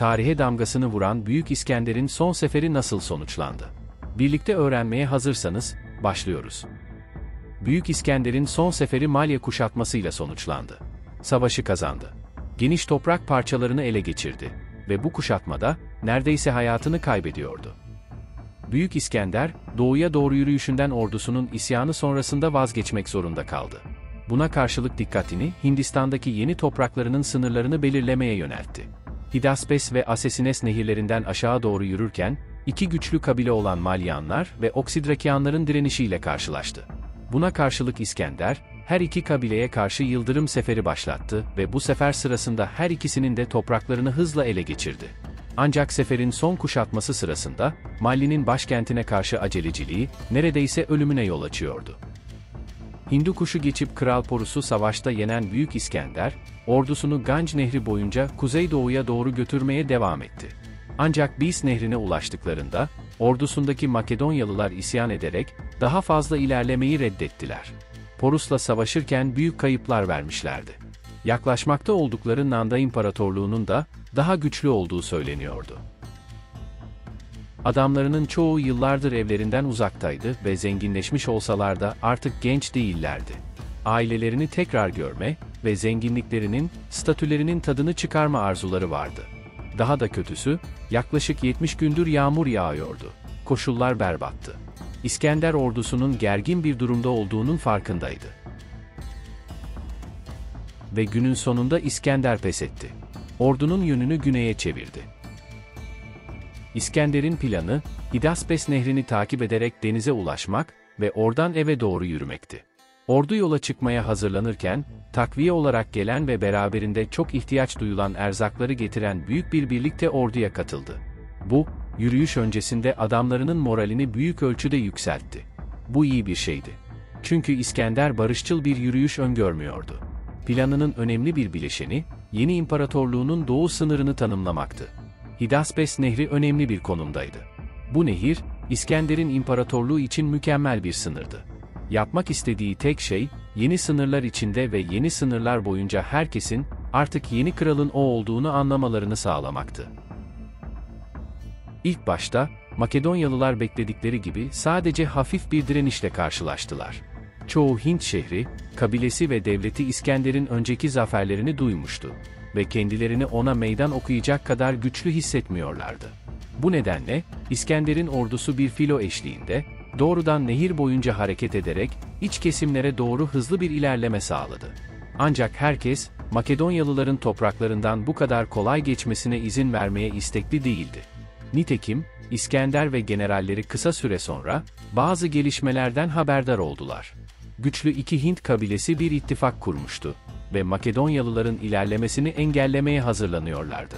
tarihe damgasını vuran Büyük İskender'in son seferi nasıl sonuçlandı? Birlikte öğrenmeye hazırsanız, başlıyoruz. Büyük İskender'in son seferi Malya kuşatmasıyla sonuçlandı. Savaşı kazandı. Geniş toprak parçalarını ele geçirdi ve bu kuşatmada neredeyse hayatını kaybediyordu. Büyük İskender, doğuya doğru yürüyüşünden ordusunun isyanı sonrasında vazgeçmek zorunda kaldı. Buna karşılık dikkatini Hindistan'daki yeni topraklarının sınırlarını belirlemeye yöneltti. Hidaspes ve Asesines nehirlerinden aşağı doğru yürürken, iki güçlü kabile olan Malyanlar ve Oksidrakianların direnişiyle karşılaştı. Buna karşılık İskender, her iki kabileye karşı yıldırım seferi başlattı ve bu sefer sırasında her ikisinin de topraklarını hızla ele geçirdi. Ancak seferin son kuşatması sırasında, Malli'nin başkentine karşı aceleciliği, neredeyse ölümüne yol açıyordu. Hindu kuşu geçip Kral Porus'u savaşta yenen Büyük İskender, ordusunu Ganj Nehri boyunca kuzeydoğuya doğru götürmeye devam etti. Ancak Bis Nehri'ne ulaştıklarında, ordusundaki Makedonyalılar isyan ederek, daha fazla ilerlemeyi reddettiler. Porus'la savaşırken büyük kayıplar vermişlerdi. Yaklaşmakta oldukları Nanda İmparatorluğu'nun da, daha güçlü olduğu söyleniyordu. Adamlarının çoğu yıllardır evlerinden uzaktaydı ve zenginleşmiş olsalar da artık genç değillerdi. Ailelerini tekrar görme ve zenginliklerinin, statülerinin tadını çıkarma arzuları vardı. Daha da kötüsü, yaklaşık 70 gündür yağmur yağıyordu. Koşullar berbattı. İskender ordusunun gergin bir durumda olduğunun farkındaydı. Ve günün sonunda İskender pes etti. Ordunun yönünü güneye çevirdi. İskender'in planı, Hidaspes nehrini takip ederek denize ulaşmak ve oradan eve doğru yürümekti. Ordu yola çıkmaya hazırlanırken, takviye olarak gelen ve beraberinde çok ihtiyaç duyulan erzakları getiren büyük bir birlik de orduya katıldı. Bu, yürüyüş öncesinde adamlarının moralini büyük ölçüde yükseltti. Bu iyi bir şeydi. Çünkü İskender barışçıl bir yürüyüş öngörmüyordu. Planının önemli bir bileşeni, yeni imparatorluğunun doğu sınırını tanımlamaktı. Hidaspes Nehri önemli bir konumdaydı. Bu nehir, İskender'in imparatorluğu için mükemmel bir sınırdı. Yapmak istediği tek şey, yeni sınırlar içinde ve yeni sınırlar boyunca herkesin, artık yeni kralın o olduğunu anlamalarını sağlamaktı. İlk başta, Makedonyalılar bekledikleri gibi sadece hafif bir direnişle karşılaştılar. Çoğu Hint şehri, kabilesi ve devleti İskender'in önceki zaferlerini duymuştu ve kendilerini ona meydan okuyacak kadar güçlü hissetmiyorlardı. Bu nedenle, İskender'in ordusu bir filo eşliğinde, doğrudan nehir boyunca hareket ederek, iç kesimlere doğru hızlı bir ilerleme sağladı. Ancak herkes, Makedonyalıların topraklarından bu kadar kolay geçmesine izin vermeye istekli değildi. Nitekim, İskender ve generalleri kısa süre sonra, bazı gelişmelerden haberdar oldular. Güçlü iki Hint kabilesi bir ittifak kurmuştu ve Makedonyalıların ilerlemesini engellemeye hazırlanıyorlardı.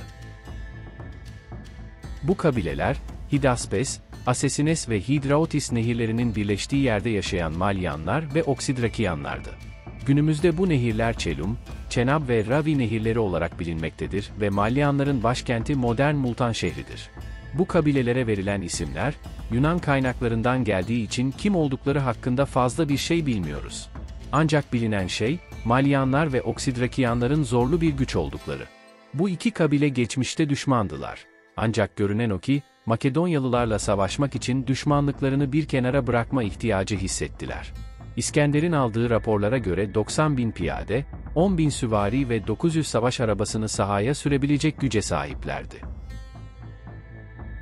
Bu kabileler, Hidaspes, Asesines ve Hidraotis nehirlerinin birleştiği yerde yaşayan Malyanlar ve Oksidrakianlardı. Günümüzde bu nehirler Çelum, Çenab ve Ravi nehirleri olarak bilinmektedir ve Malyanların başkenti modern Multan şehridir. Bu kabilelere verilen isimler, Yunan kaynaklarından geldiği için kim oldukları hakkında fazla bir şey bilmiyoruz. Ancak bilinen şey, Malyanlar ve Oksidrakianların zorlu bir güç oldukları. Bu iki kabile geçmişte düşmandılar. Ancak görünen o ki, Makedonyalılarla savaşmak için düşmanlıklarını bir kenara bırakma ihtiyacı hissettiler. İskender'in aldığı raporlara göre 90.000 piyade, 10.000 süvari ve 900 savaş arabasını sahaya sürebilecek güce sahiplerdi.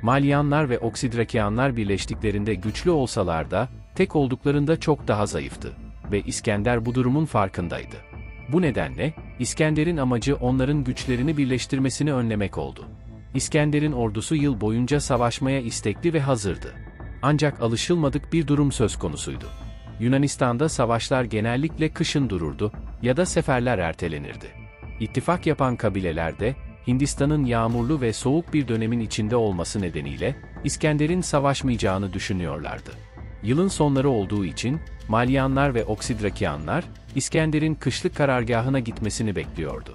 Malyanlar ve Oksidrakianlar birleştiklerinde güçlü olsalar da, tek olduklarında çok daha zayıftı ve İskender bu durumun farkındaydı. Bu nedenle, İskender'in amacı onların güçlerini birleştirmesini önlemek oldu. İskender'in ordusu yıl boyunca savaşmaya istekli ve hazırdı. Ancak alışılmadık bir durum söz konusuydu. Yunanistan'da savaşlar genellikle kışın dururdu ya da seferler ertelenirdi. İttifak yapan kabileler de, Hindistan'ın yağmurlu ve soğuk bir dönemin içinde olması nedeniyle, İskender'in savaşmayacağını düşünüyorlardı. Yılın sonları olduğu için, Malyanlar ve Oksidrakianlar, İskender'in kışlık karargahına gitmesini bekliyordu.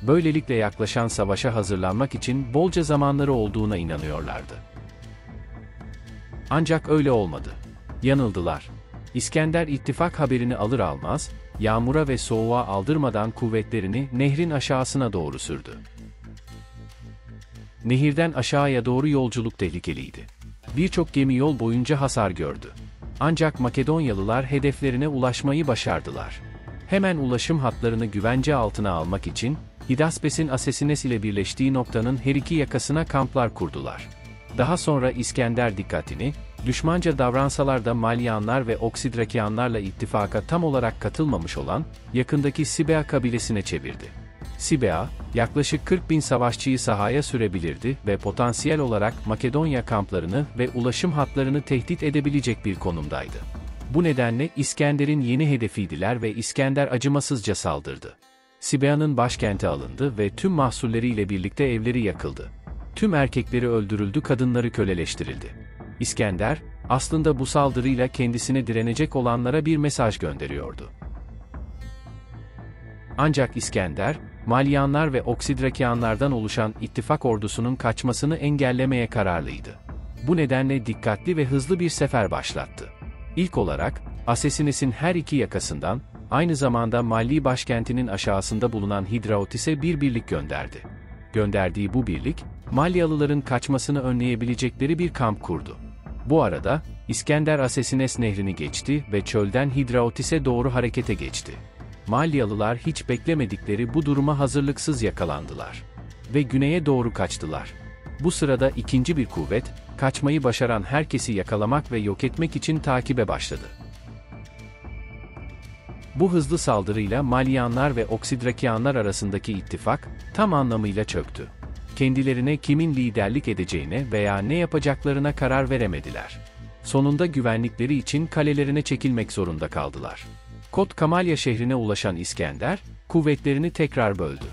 Böylelikle yaklaşan savaşa hazırlanmak için bolca zamanları olduğuna inanıyorlardı. Ancak öyle olmadı. Yanıldılar. İskender ittifak haberini alır almaz, yağmura ve soğuğa aldırmadan kuvvetlerini nehrin aşağısına doğru sürdü. Nehirden aşağıya doğru yolculuk tehlikeliydi. Birçok gemi yol boyunca hasar gördü. Ancak Makedonyalılar hedeflerine ulaşmayı başardılar. Hemen ulaşım hatlarını güvence altına almak için, Hidaspes'in Asesines ile birleştiği noktanın her iki yakasına kamplar kurdular. Daha sonra İskender dikkatini, düşmanca davransalar da Malyanlar ve Oksidrakianlarla ittifaka tam olarak katılmamış olan, yakındaki Sibea kabilesine çevirdi. Sibea, yaklaşık 40.000 savaşçıyı sahaya sürebilirdi ve potansiyel olarak Makedonya kamplarını ve ulaşım hatlarını tehdit edebilecek bir konumdaydı. Bu nedenle İskender'in yeni hedefiydiler ve İskender acımasızca saldırdı. Sibea'nın başkenti alındı ve tüm mahsulleriyle birlikte evleri yakıldı. Tüm erkekleri öldürüldü, kadınları köleleştirildi. İskender, aslında bu saldırıyla kendisine direnecek olanlara bir mesaj gönderiyordu. Ancak İskender, Malyanlar ve Oksidrakianlardan oluşan ittifak ordusunun kaçmasını engellemeye kararlıydı. Bu nedenle dikkatli ve hızlı bir sefer başlattı. İlk olarak, Asesines'in her iki yakasından, aynı zamanda Malli başkentinin aşağısında bulunan Hidraotis'e bir birlik gönderdi. Gönderdiği bu birlik, Malyalıların kaçmasını önleyebilecekleri bir kamp kurdu. Bu arada, İskender Asesines nehrini geçti ve çölden Hidraotis'e doğru harekete geçti. Malyalılar hiç beklemedikleri bu duruma hazırlıksız yakalandılar. Ve güneye doğru kaçtılar. Bu sırada ikinci bir kuvvet, kaçmayı başaran herkesi yakalamak ve yok etmek için takibe başladı. Bu hızlı saldırıyla Malyanlar ve Oksidrakianlar arasındaki ittifak, tam anlamıyla çöktü. Kendilerine kimin liderlik edeceğine veya ne yapacaklarına karar veremediler. Sonunda güvenlikleri için kalelerine çekilmek zorunda kaldılar. Kot Kamalya şehrine ulaşan İskender, kuvvetlerini tekrar böldü.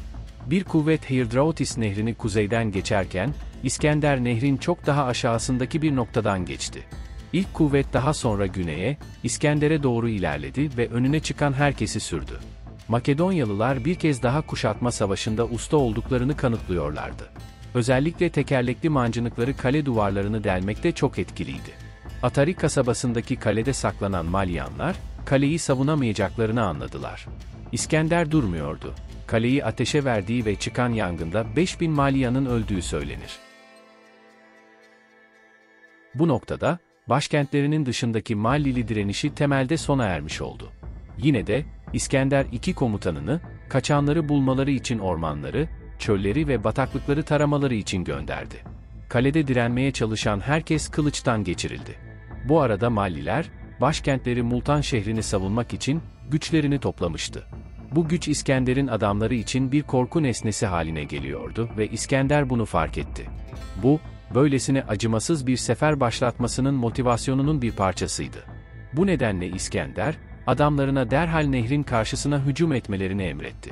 Bir kuvvet Hidraotis nehrini kuzeyden geçerken, İskender nehrin çok daha aşağısındaki bir noktadan geçti. İlk kuvvet daha sonra güneye, İskender'e doğru ilerledi ve önüne çıkan herkesi sürdü. Makedonyalılar bir kez daha kuşatma savaşında usta olduklarını kanıtlıyorlardı. Özellikle tekerlekli mancınıkları kale duvarlarını delmekte çok etkiliydi. Atari kasabasındaki kalede saklanan Malyanlar, kaleyi savunamayacaklarını anladılar. İskender durmuyordu. Kaleyi ateşe verdiği ve çıkan yangında 5.000 Malyanın öldüğü söylenir. Bu noktada, başkentlerinin dışındaki Mallili direnişi temelde sona ermiş oldu. Yine de, İskender iki komutanını, kaçanları bulmaları için ormanları, çölleri ve bataklıkları taramaları için gönderdi. Kalede direnmeye çalışan herkes kılıçtan geçirildi. Bu arada Malliler, başkentleri Multan şehrini savunmak için güçlerini toplamıştı. Bu güç İskender'in adamları için bir korku nesnesi haline geliyordu ve İskender bunu fark etti. Bu, böylesine acımasız bir sefer başlatmasının motivasyonunun bir parçasıydı. Bu nedenle İskender, adamlarına derhal nehrin karşısına hücum etmelerini emretti.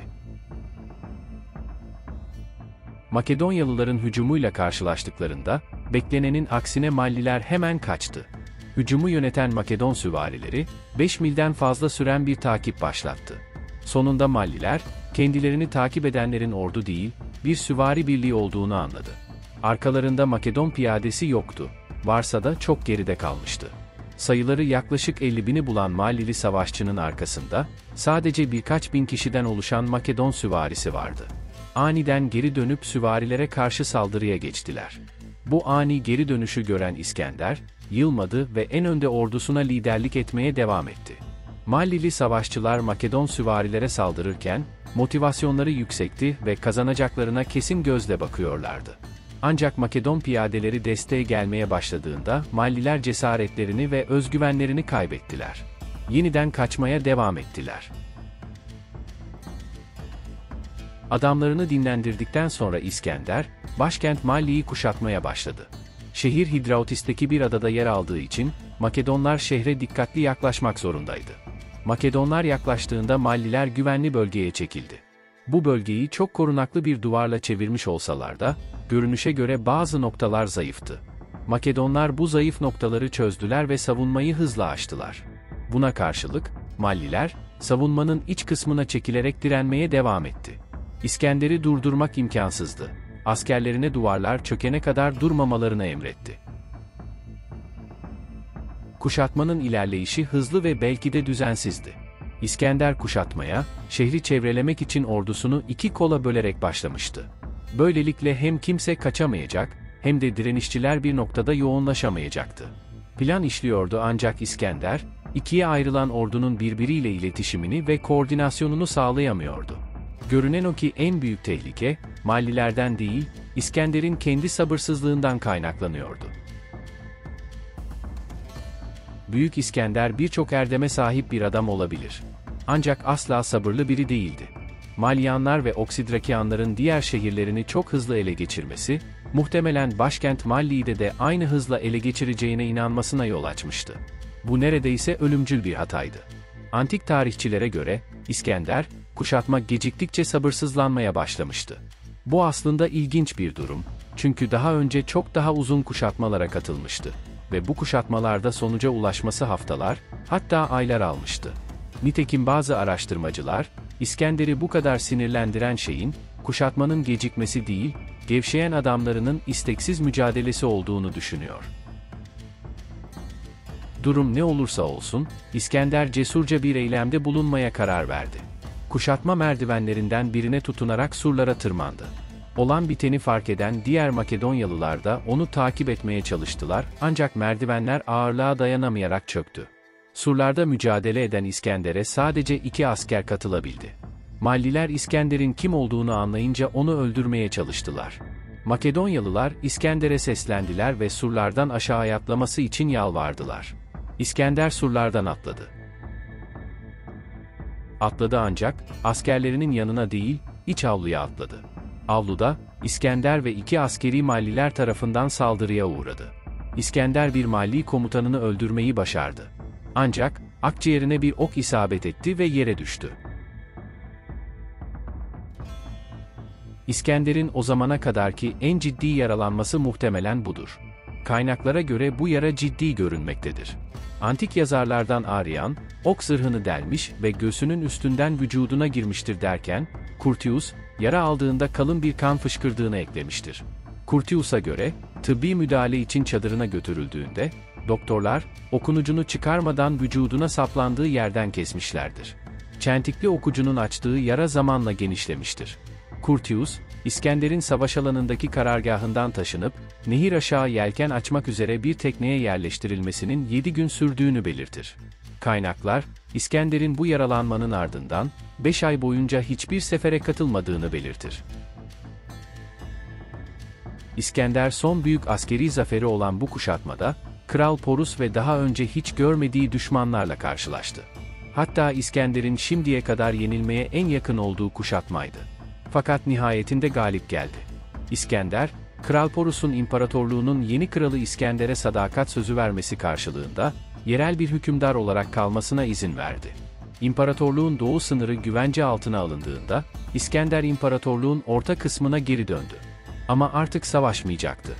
Makedonyalıların hücumuyla karşılaştıklarında, beklenenin aksine Malliler hemen kaçtı. Hücumu yöneten Makedon süvarileri, 5 milden fazla süren bir takip başlattı. Sonunda Malliler, kendilerini takip edenlerin ordu değil, bir süvari birliği olduğunu anladı. Arkalarında Makedon piyadesi yoktu, varsa da çok geride kalmıştı. Sayıları yaklaşık 50.000'i bulan Mallili savaşçının arkasında, sadece birkaç bin kişiden oluşan Makedon süvarisi vardı. Aniden geri dönüp süvarilere karşı saldırıya geçtiler. Bu ani geri dönüşü gören İskender, yılmadı ve en önde ordusuna liderlik etmeye devam etti. Mallili savaşçılar Makedon süvarilere saldırırken, motivasyonları yüksekti ve kazanacaklarına kesin gözle bakıyorlardı. Ancak Makedon piyadeleri desteğe gelmeye başladığında Malliler cesaretlerini ve özgüvenlerini kaybettiler. Yeniden kaçmaya devam ettiler. Adamlarını dinlendirdikten sonra İskender, başkent Malli'yi kuşatmaya başladı. Şehir Hidraotis'teki bir adada yer aldığı için, Makedonlar şehre dikkatli yaklaşmak zorundaydı. Makedonlar yaklaştığında Malliler güvenli bölgeye çekildi. Bu bölgeyi çok korunaklı bir duvarla çevirmiş olsalar da, görünüşe göre bazı noktalar zayıftı. Makedonlar bu zayıf noktaları çözdüler ve savunmayı hızla açtılar. Buna karşılık, Malliler, savunmanın iç kısmına çekilerek direnmeye devam etti. İskender'i durdurmak imkansızdı. Askerlerine duvarlar çökene kadar durmamalarını emretti. Kuşatmanın ilerleyişi hızlı ve belki de düzensizdi. İskender kuşatmaya, şehri çevrelemek için ordusunu iki kola bölerek başlamıştı. Böylelikle hem kimse kaçamayacak, hem de direnişçiler bir noktada yoğunlaşamayacaktı. Plan işliyordu ancak İskender, ikiye ayrılan ordunun birbiriyle iletişimini ve koordinasyonunu sağlayamıyordu. Görünen o ki en büyük tehlike, Mallilerden değil, İskender'in kendi sabırsızlığından kaynaklanıyordu. Büyük İskender birçok erdeme sahip bir adam olabilir. Ancak asla sabırlı biri değildi. Malyanlar ve Oksidrakianların diğer şehirlerini çok hızlı ele geçirmesi, muhtemelen başkent Malli'yi de aynı hızla ele geçireceğine inanmasına yol açmıştı. Bu neredeyse ölümcül bir hataydı. Antik tarihçilere göre, İskender, kuşatma geciktikçe sabırsızlanmaya başlamıştı. Bu aslında ilginç bir durum, çünkü daha önce çok daha uzun kuşatmalara katılmıştı ve bu kuşatmalarda sonuca ulaşması haftalar, hatta aylar almıştı. Nitekim bazı araştırmacılar, İskender'i bu kadar sinirlendiren şeyin, kuşatmanın gecikmesi değil, gevşeyen adamlarının isteksiz mücadelesi olduğunu düşünüyor. Durum ne olursa olsun, İskender cesurca bir eylemde bulunmaya karar verdi. Kuşatma merdivenlerinden birine tutunarak surlara tırmandı. Olan biteni fark eden diğer Makedonyalılar da onu takip etmeye çalıştılar, ancak merdivenler ağırlığa dayanamayarak çöktü. Surlarda mücadele eden İskender'e sadece 2 asker katılabildi. Malliler İskender'in kim olduğunu anlayınca onu öldürmeye çalıştılar. Makedonyalılar İskender'e seslendiler ve surlardan aşağıya atlaması için yalvardılar. İskender surlardan atladı. Atladı ancak, askerlerinin yanına değil, iç avluya atladı. Avluda, İskender ve 2 askeri Malliler tarafından saldırıya uğradı. İskender bir Malli komutanını öldürmeyi başardı. Ancak, akciğerine bir ok isabet etti ve yere düştü. İskender'in o zamana kadarki en ciddi yaralanması muhtemelen budur. Kaynaklara göre bu yara ciddi görünmektedir. Antik yazarlardan Arrian, ok zırhını delmiş ve göğsünün üstünden vücuduna girmiştir derken, Curtius, yara aldığında kalın bir kan fışkırdığını eklemiştir. Curtius'a göre, tıbbi müdahale için çadırına götürüldüğünde, doktorlar, okun ucunu çıkarmadan vücuduna saplandığı yerden kesmişlerdir. Çentikli okucunun açtığı yara zamanla genişlemiştir. Curtius, İskender'in savaş alanındaki karargahından taşınıp, nehir aşağı yelken açmak üzere bir tekneye yerleştirilmesinin 7 gün sürdüğünü belirtir. Kaynaklar, İskender'in bu yaralanmanın ardından, 5 ay boyunca hiçbir sefere katılmadığını belirtir. İskender son büyük askeri zaferi olan bu kuşatmada, Kral Porus ve daha önce hiç görmediği düşmanlarla karşılaştı. Hatta İskender'in şimdiye kadar yenilmeye en yakın olduğu kuşatmaydı. Fakat nihayetinde galip geldi. İskender, Kral Porus'un imparatorluğunun yeni kralı İskender'e sadakat sözü vermesi karşılığında, yerel bir hükümdar olarak kalmasına izin verdi. İmparatorluğun doğu sınırı güvence altına alındığında, İskender imparatorluğun orta kısmına geri döndü. Ama artık savaşmayacaktı.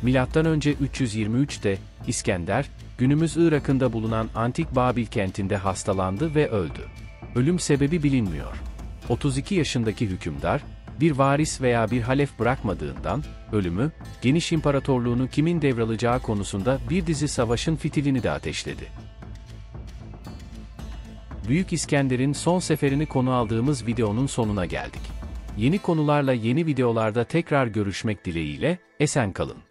Milattan önce 323'te, İskender, günümüz Irak'ında bulunan antik Babil kentinde hastalandı ve öldü. Ölüm sebebi bilinmiyor. 32 yaşındaki hükümdar, bir varis veya bir halef bırakmadığından, ölümü, geniş imparatorluğunu kimin devralacağı konusunda bir dizi savaşın fitilini de ateşledi. Büyük İskender'in son seferini konu aldığımız videonun sonuna geldik. Yeni konularla yeni videolarda tekrar görüşmek dileğiyle, esen kalın.